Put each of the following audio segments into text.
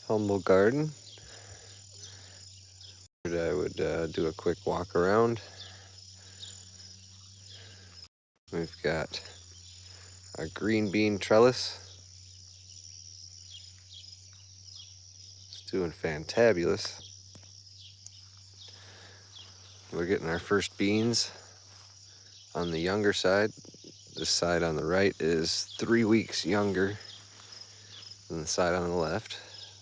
humble garden. I would do a quick walk around. We've got our green bean trellis. It's doing fantabulous. We're getting our first beans on the younger side. This side on the right is 3 weeks younger than the side on the left.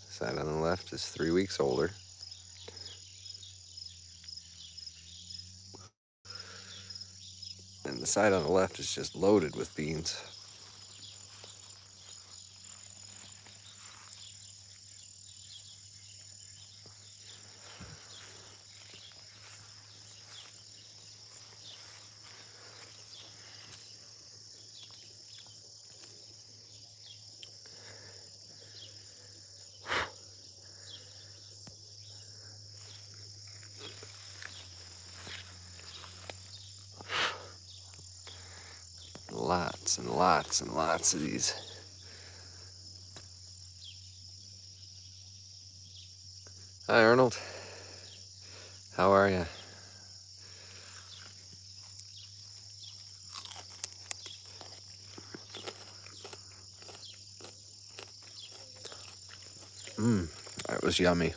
The side on the left is 3 weeks older. And the side on the left is just loaded with beans. Lots and lots and lots of these. Hi, Arnold. How are you? That was yummy.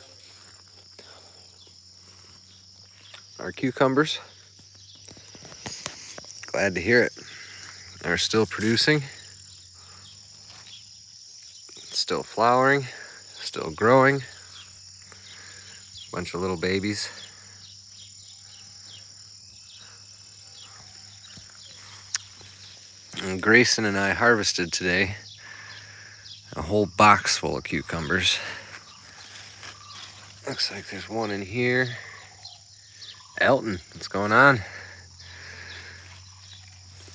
Our cucumbers, glad to hear it, are still producing, still flowering, still growing. Bunch of little babies. And Grayson and I harvested today a whole box full of cucumbers. Looks like there's one in here. Elton, what's going on?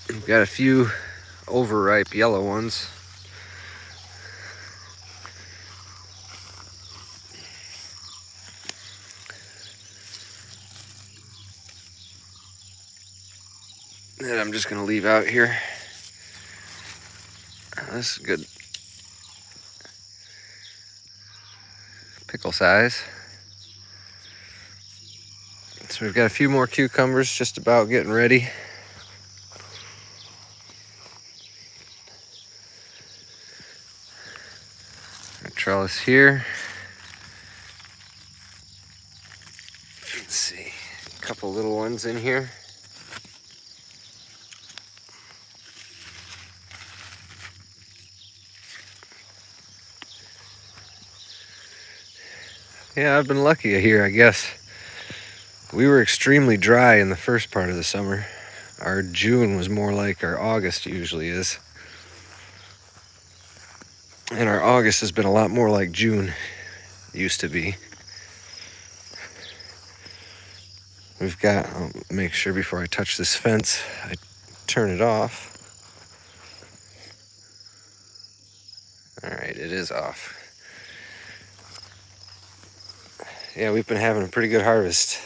We've got a few overripe yellow ones. That I'm just gonna leave out here. This is good. Pickle size. So we've got a few more cucumbers just about getting ready. Our trellis here. Let's see, a couple little ones in here. Yeah, I've been lucky here, I guess. We were extremely dry in the first part of the summer. Our June was more like our August usually is. And our August has been a lot more like June used to be. We've got, I'll make sure before I touch this fence, I turn it off. All right, it is off. Yeah, we've been having a pretty good harvest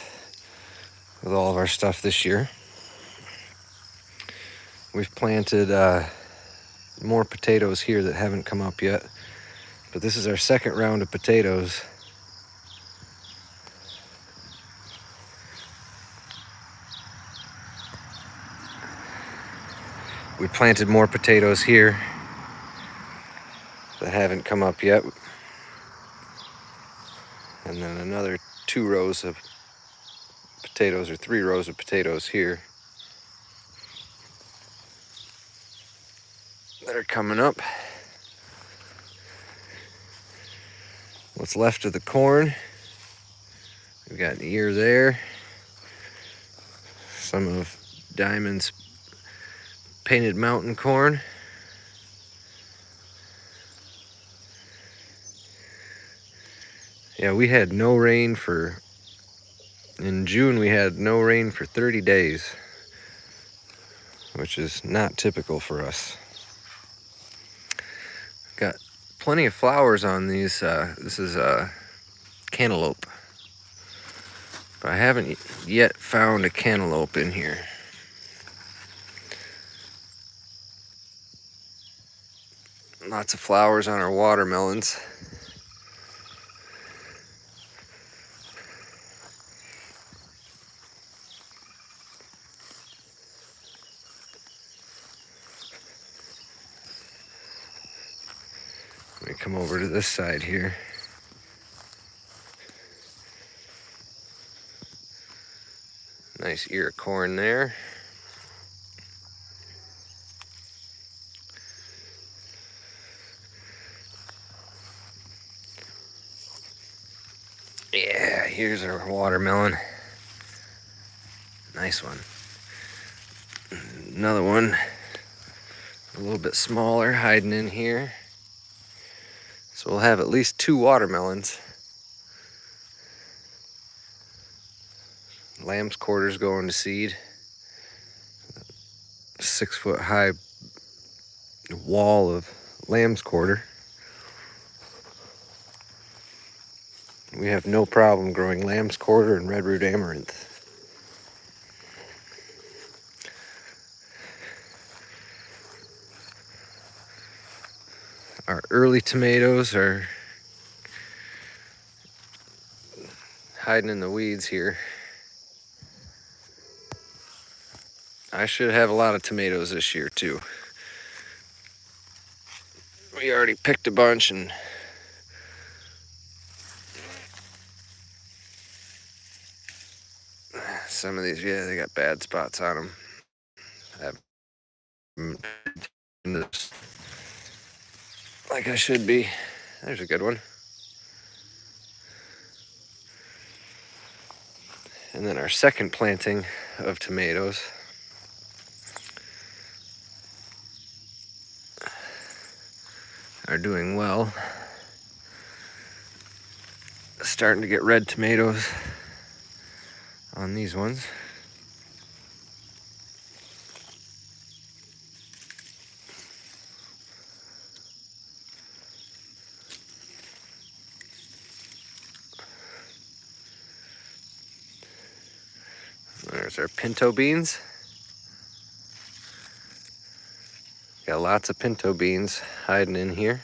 with all of our stuff this year. We've planted more potatoes here that haven't come up yet, but this is our second round of potatoes. We planted more potatoes here that haven't come up yet, and then another 2 rows of potatoes, or 3 rows of potatoes here that are coming up. What's left of the corn, we've got an ear there, some of Diamond's painted mountain corn. Yeah, we had no rain in June we had no rain for 30 days, which is not typical for us. Got plenty of flowers on these. This is cantaloupe, but I haven't yet found a cantaloupe in here. Lots of flowers on our watermelons. come over to this side here. Nice ear of corn there. Yeah, here's our watermelon. Nice one. Another one, a little bit smaller, hiding in here. So we'll have at least 2 watermelons. Lamb's quarters going to seed. 6-foot high wall of lamb's quarter. We have no problem growing lamb's quarter and red root amaranth. Our early tomatoes are hiding in the weeds here. I should have a lot of tomatoes this year too. We already picked a bunch, and some of these, yeah, they got bad spots on them. I haven't been this like I should be. There's a good one. And then our second planting of tomatoes are doing well. Starting to get red tomatoes on these ones. There's our pinto beans. Got lots of pinto beans hiding in here.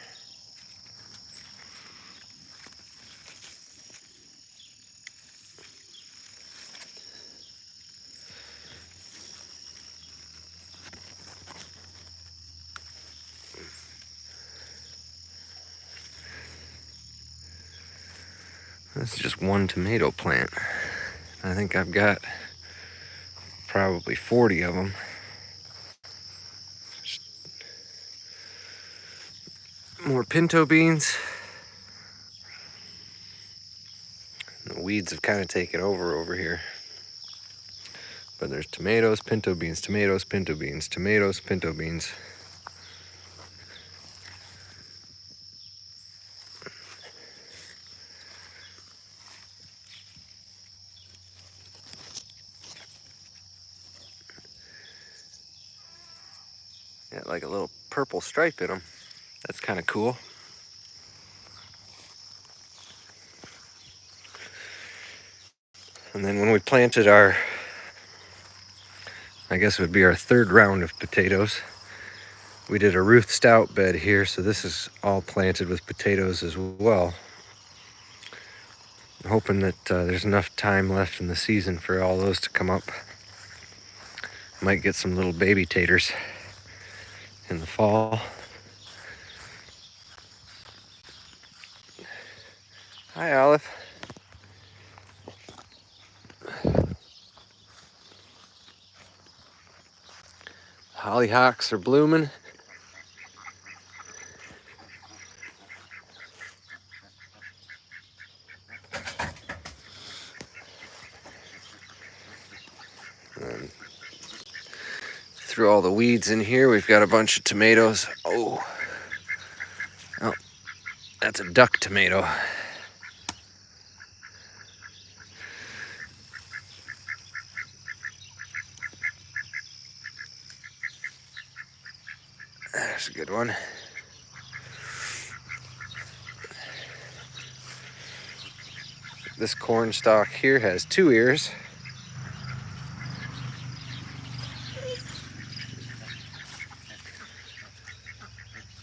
This is just one tomato plant. I think I've got probably 40 of them. More pinto beans. The weeds have kind of taken over here. But there's tomatoes, pinto beans, tomatoes, pinto beans, tomatoes, pinto beans. Got like a little purple stripe in them. That's kind of cool. And then when we planted our, I guess it would be our 3rd round of potatoes, we did a Ruth Stout bed here, so this is all planted with potatoes as well. I'm hoping that there's enough time left in the season for all those to come up. Might get some little baby taters in the fall. Hi, Olive. Hollyhocks are blooming. And through all the weeds in here, we've got a bunch of tomatoes. Oh, that's a duck tomato. There's a good one. This corn stalk here has 2 ears.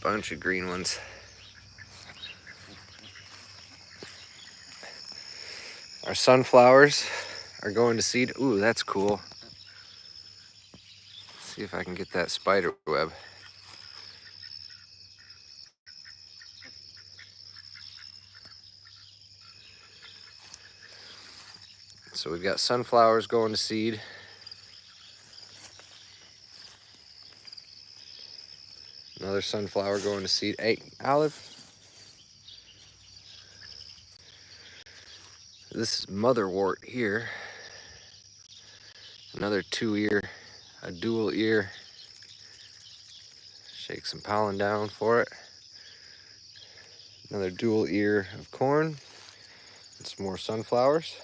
Bunch of green ones. Our sunflowers are going to seed. Ooh, that's cool. Let's see if I can get that spider web. So we've got sunflowers going to seed. Another sunflower going to seed. Hey, Olive. This is motherwort here. Another 2-ear, a dual ear. Shake some pollen down for it. Another dual ear of corn. And some more sunflowers.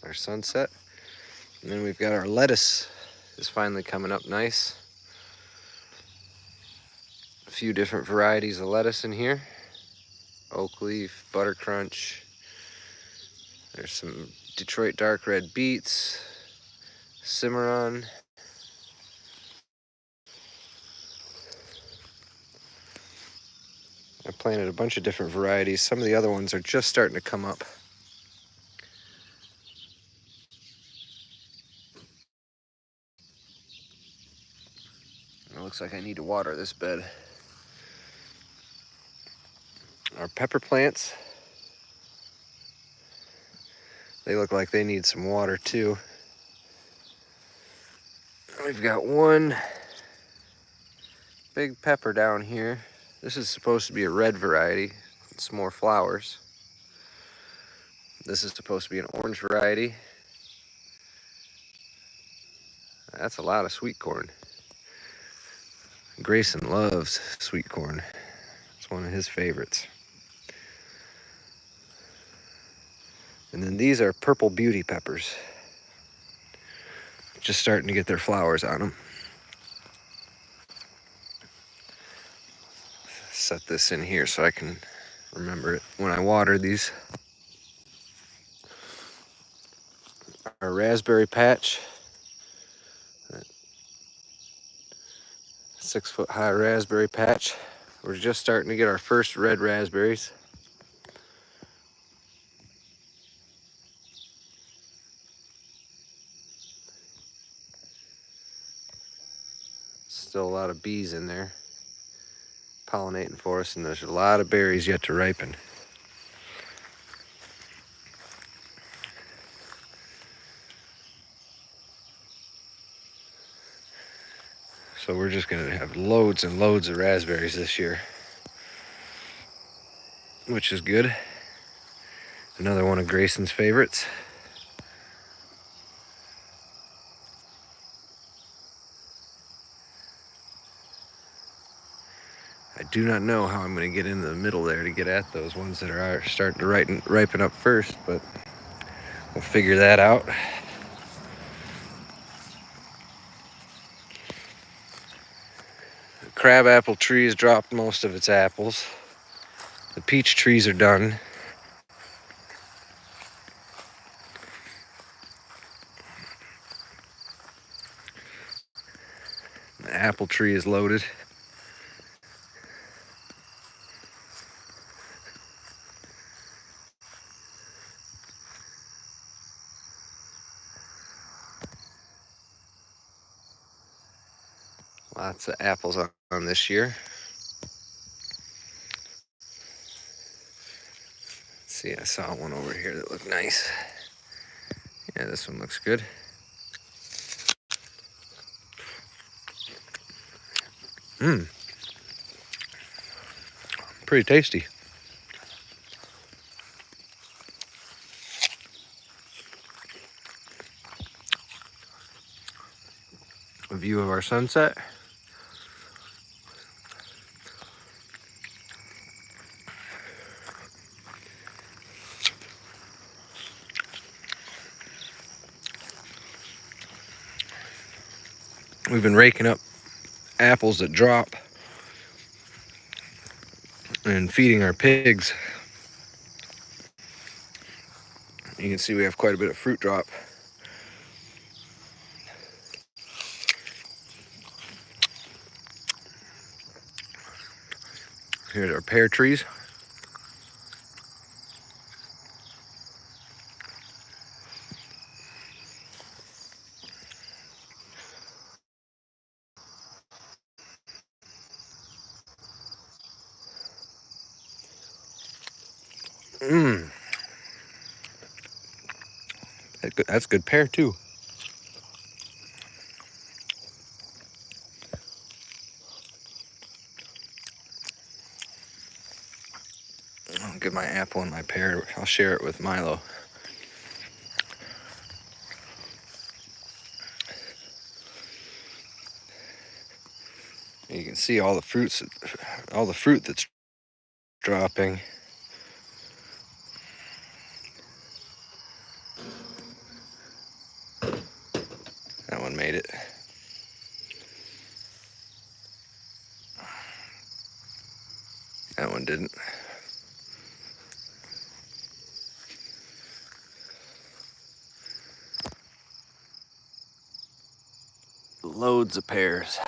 Our sunset. And then we've got our lettuce is finally coming up nice. A few different varieties of lettuce in here. Oak leaf, butter crunch. There's some Detroit dark red beets, Cimarron. I planted a bunch of different varieties. Some of the other ones are just starting to come up. It looks like I need to water this bed. Our pepper plants, they look like they need some water too. We've got one big pepper down here. This is supposed to be a red variety. It's more flowers. This is supposed to be an orange variety. That's a lot of sweet corn. Grayson loves sweet corn. It's one of his favorites. And then these are purple beauty peppers. Just starting to get their flowers on them. Set this in here so I can remember it when I water these. Our raspberry patch. 6-foot high raspberry patch. We're just starting to get our first red raspberries. Still a lot of bees in there pollinating for us, and there's a lot of berries yet to ripen. So we're just gonna have loads and loads of raspberries this year, which is good. Another one of Grayson's favorites. I do not know how I'm going to get into the middle there to get at those ones that are starting to ripen up first, but we'll figure that out. The crabapple tree has dropped most of its apples. The peach trees are done. The apple tree is loaded. Lots of apples on this year. Let's see, I saw one over here that looked nice. Yeah, this one looks good. Pretty tasty. A view of our sunset. We've been raking up apples that drop and feeding our pigs. You can see we have quite a bit of fruit drop. Here's our pear trees. That's a good pear too. I'll get my apple and my pear. I'll share it with Milo. You can see all the fruit that's dropping. That one made it. That one didn't. Loads of pears.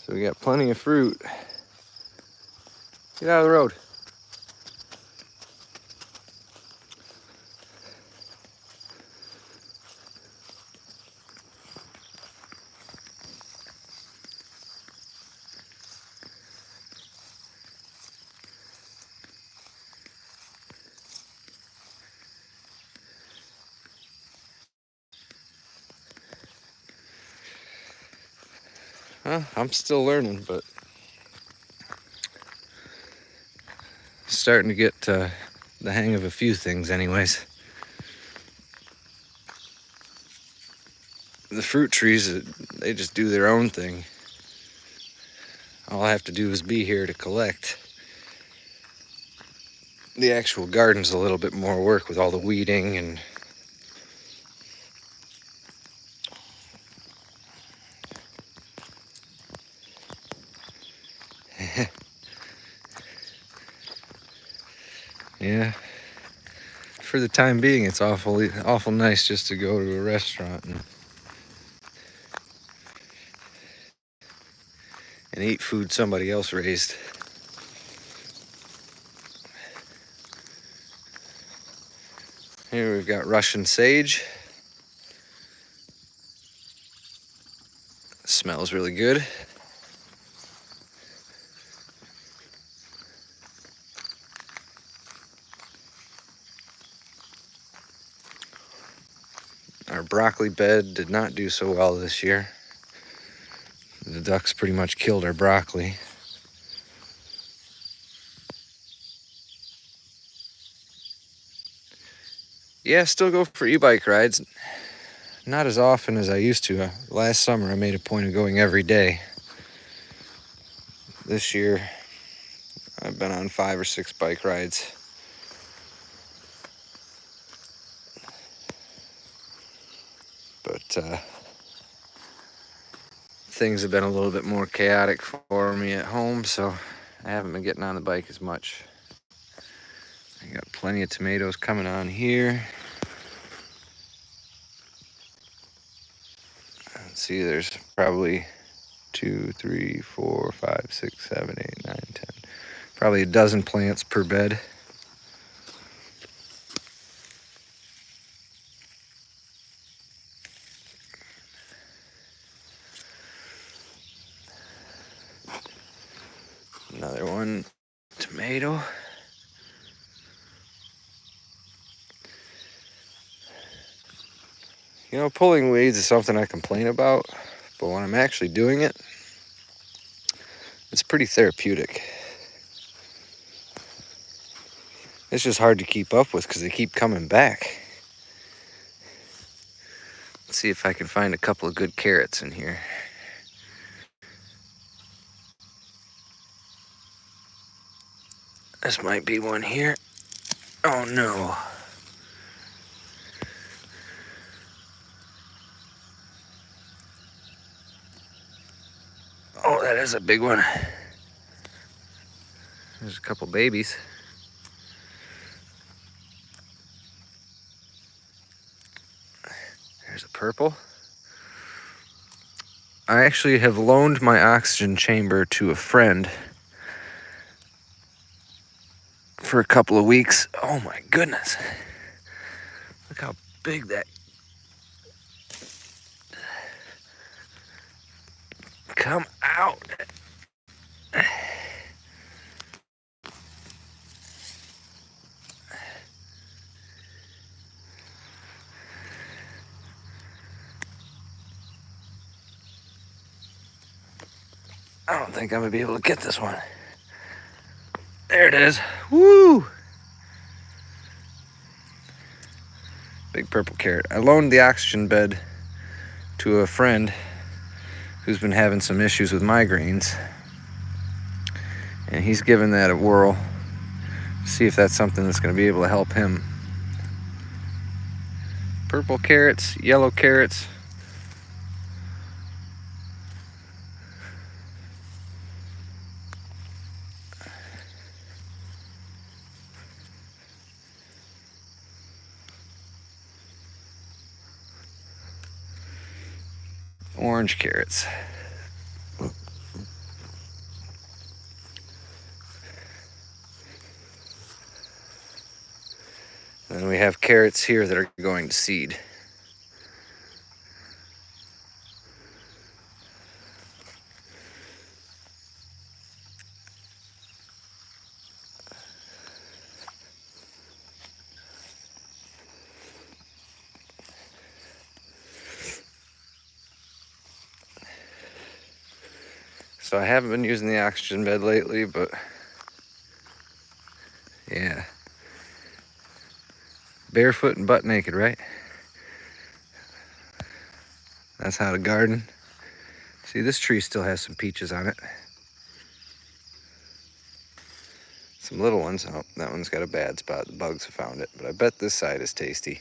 So we got plenty of fruit. Get out of the road. I'm still learning, but starting to get the hang of a few things anyways. The fruit trees, they just do their own thing. All I have to do is be here to collect. The actual garden's a little bit more work with all the weeding and yeah. For the time being, it's awful nice just to go to a restaurant and eat food somebody else raised. Here we've got Russian sage. Smells really good. Our broccoli bed did not do so well this year. The ducks pretty much killed our broccoli. Yeah, still go for e-bike rides. Not as often as I used to. Last summer I made a point of going every day. This year I've been on 5 or 6 bike rides. But things have been a little bit more chaotic for me at home, so I haven't been getting on the bike as much. I got plenty of tomatoes coming on here. Let's see, there's probably 2, 3, 4, 5, 6, 7, 8, 9, 10. Probably a dozen plants per bed. Another one, tomato. You know, pulling weeds is something I complain about, but when I'm actually doing it, it's pretty therapeutic. It's just hard to keep up with because they keep coming back. Let's see if I can find a couple of good carrots in here. This might be one here. Oh no. Oh, that is a big one. There's a couple babies. There's a purple. I actually have loaned my oxygen chamber to a friend for a couple of weeks. Oh my goodness. Look how big that Come out. I don't think I'm gonna be able to get this one. There it is. Woo! Big purple carrot. I loaned the oxygen bed to a friend who's been having some issues with migraines, and he's given that a whirl. See if that's something that's going to be able to help him. Purple carrots, yellow carrots. Orange carrots. And we have carrots here that are going to seed. So I haven't been using the oxygen bed lately, but yeah. Barefoot and butt naked, right? That's how to garden. See, this tree still has some peaches on it. Some little ones. Oh, that one's got a bad spot. The bugs have found it. But I bet this side is tasty.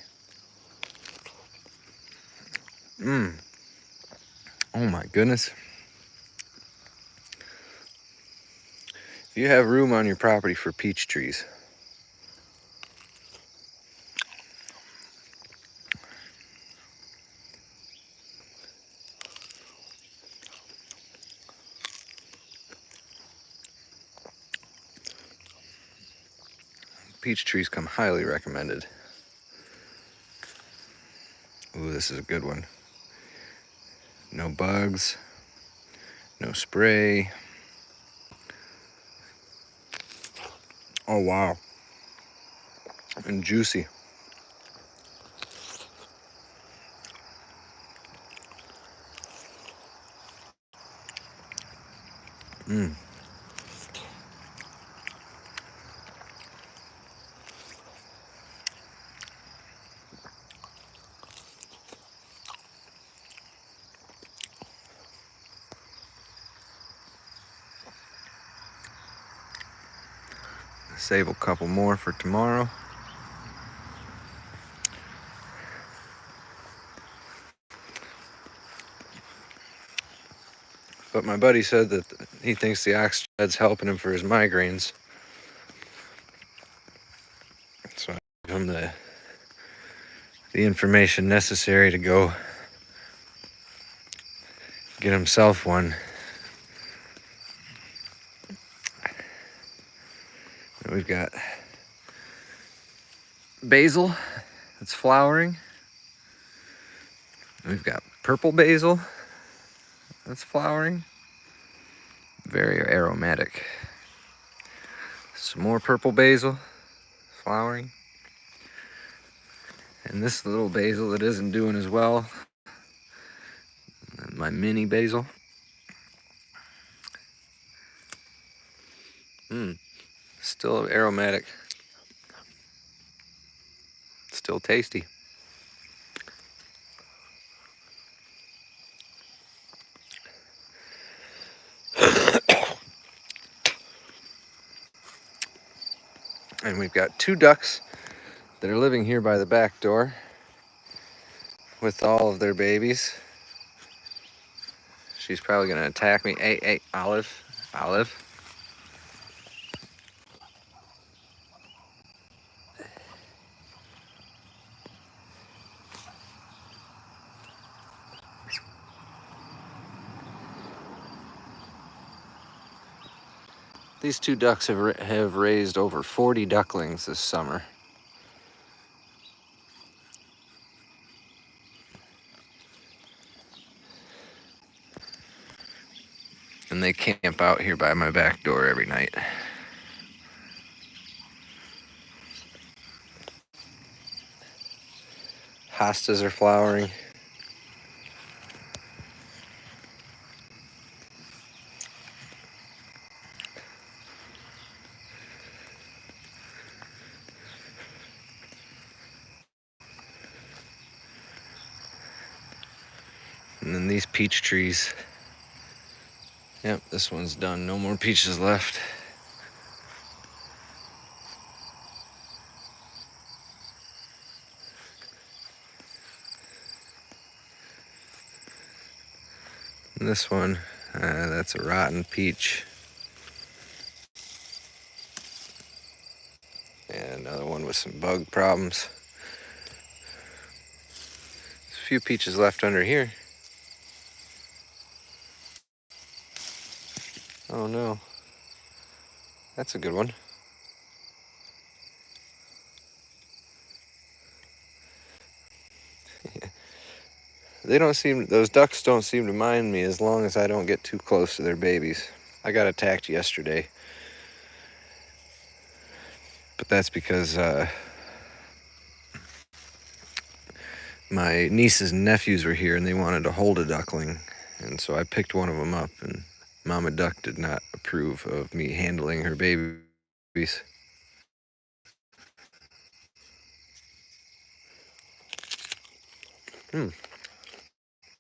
Mmm. Oh my goodness. If you have room on your property for peach trees, peach trees come highly recommended. Ooh, this is a good one. No bugs, no spray. Oh wow. And juicy. Mmm. Save a couple more for tomorrow. But my buddy said that he thinks the oxygen bed's helping him for his migraines. So I gave him the information necessary to go get himself one. And we've got basil that's flowering. We've got purple basil that's flowering. Very aromatic. Some more purple basil flowering. And this little basil that isn't doing as well. My mini basil. Still aromatic. Still tasty. And we've got 2 ducks that are living here by the back door with all of their babies. She's probably gonna attack me. Hey, Olive. Olive. These 2 ducks have raised over 40 ducklings this summer. And they camp out here by my back door every night. Hostas are flowering. And then these peach trees. Yep, this one's done. No more peaches left. And this one, that's a rotten peach. And another one with some bug problems. There's a few peaches left under here. Oh no. That's a good one. Those ducks don't seem to mind me as long as I don't get too close to their babies. I got attacked yesterday. But that's because my nieces and nephews were here and they wanted to hold a duckling. And so I picked one of them up, and Mama Duck did not approve of me handling her babies.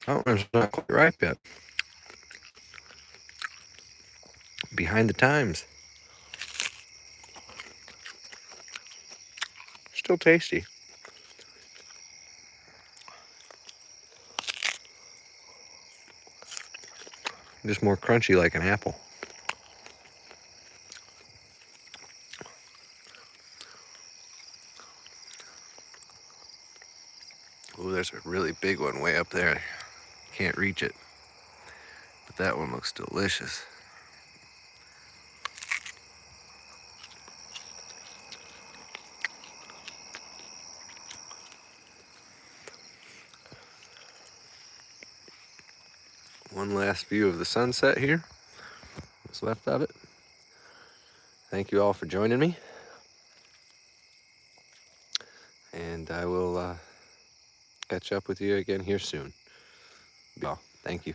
Oh, it's not quite ripe yet. Behind the times. Still tasty. Just more crunchy like an apple. Oh, there's a really big one way up there. Can't reach it. But that one looks delicious. One last view of the sunset here. What's left of it. Thank you all for joining me. And I will catch up with you again here soon. Thank you.